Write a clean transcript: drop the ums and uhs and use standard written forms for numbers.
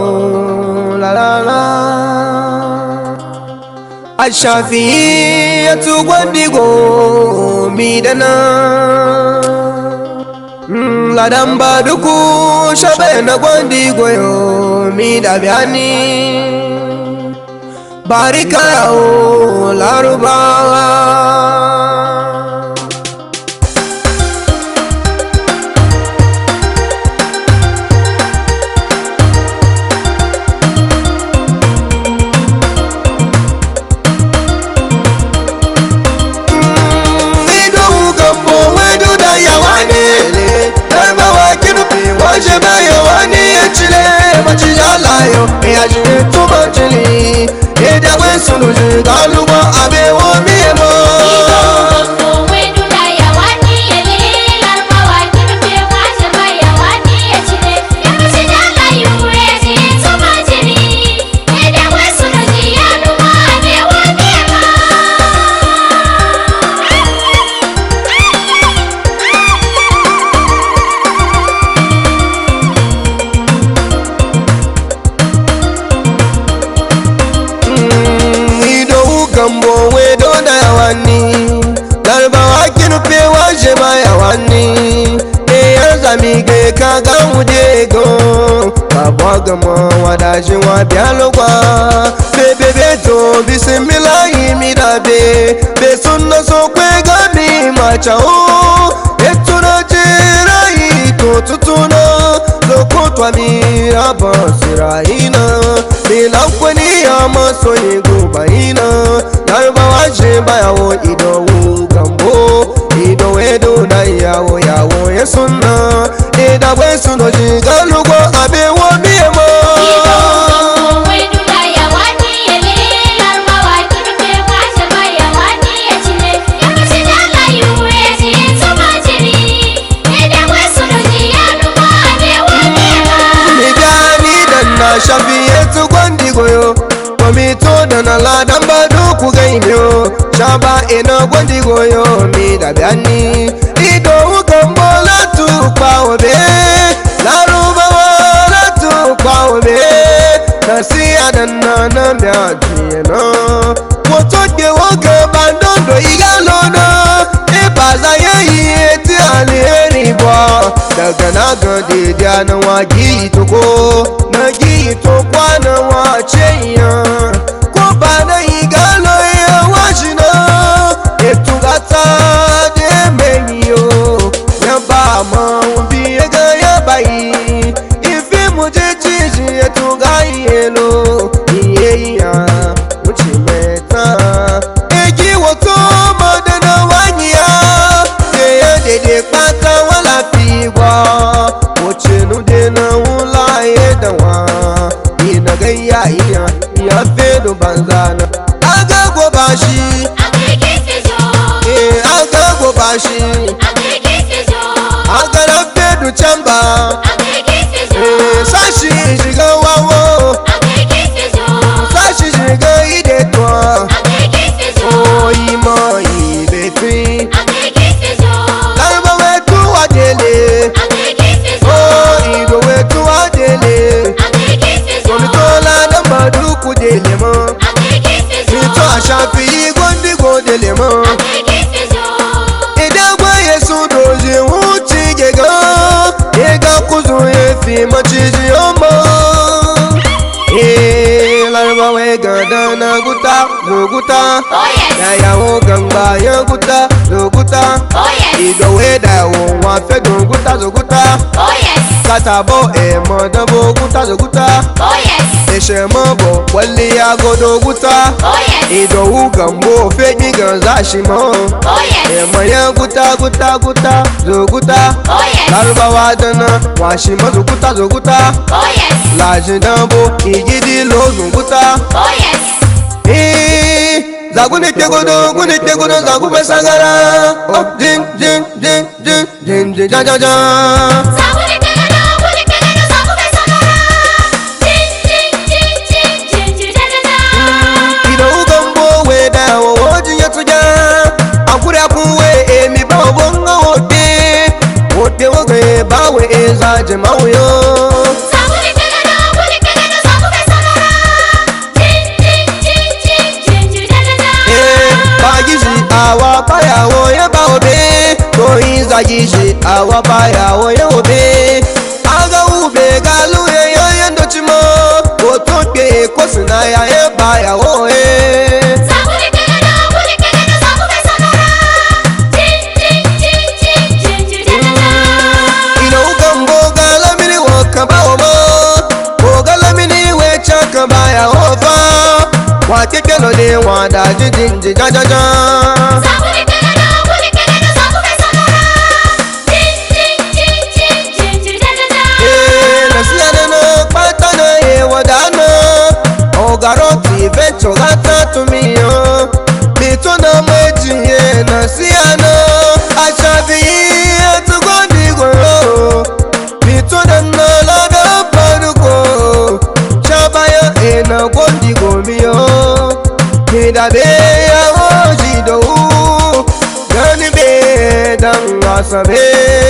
Oh, la la la. Ashafiyatu gwandigo midana. Ladan baduku shabe na gwandigo yo midabiani. Barika o larubawa. Ya jire tuba jili eda we sunu galugo abe wo mi mo gambo we do da yawani garbawa kirfe waje ma yawani e yazami ge ka ga muje go babo gamo wadaji wa bialogwa bebe to bismillah mi dabe be sunna so kwe ga mi ma chao etuna jirai to tutuna lokotwa mi abasiraina bilakwani ya masoyi gobaina Yarbawa je bayawo idowu gambo ido edo na yawo yawo yesunna ida we suno ji galugo abe wo mi emo Shafiyatu gwandigo yo komito dana ladan badu ku gaimyo shaba ina gwandigo yo mi dabiani ido ugambo latu kwa obe larubawa latu kwa obe nasi adana na miadiyena motoke woga bandondo igalono ibaza yeyi eti aliheri bwa daga na gadi diana wagi toko nagi to kwana wace ya ko ba na igalo ya wajina etugata de menyo ya ba ma ubi ga ya bai ifi muje jiji etuga yelo iye ya uchi meta egi woto madana wanya de pata wala fiwa ochenu de na ula edawa ina gayya ya fedo banzana aga go bashi aga go bashi aga na fedo chamba sashi shiga wawo sashi shiga ide twa o imo ibefi duku dele mo mito ashafi gwandigo dele mo idagwa yesu doji wuci gega ega kuzu efi machiji omo larbawe gada na guta zoguta ya yawo gamba ya guta zoguta idowe da wo wa fe guta zoguta katabo modabo guta zoguta Eshemabo wali ya godo guta idowu gambo fegi ganza shimo emaya guta guta guta zoguta larubawa dana washima zoguta zoguta lajidambo igidi lo zoguta zagune tegodo zagube sagara jing jing jing jing jing jing ja ja ja akure akuwe emi waje mauyo Bagishi awa bayawo ya baobe Koyi zagishi awa bayawo ya obe Aga ube galu ya ya ndochimo Otoke kosina ya ya bayawo Ino ugambo galamini wakabawo mo Ogalamini wecha kabayawo fa Wake kelo de wanda jijinji jajaja Nasiya no patana ye wadana Ogaroti vecho gata tumiyo Mito na mweji ye nasiya no Ashavi atugondi goro Mito na nalada paduko Shabaya ena gondi gomiyo Mida be ya oji do Gani be danga sabe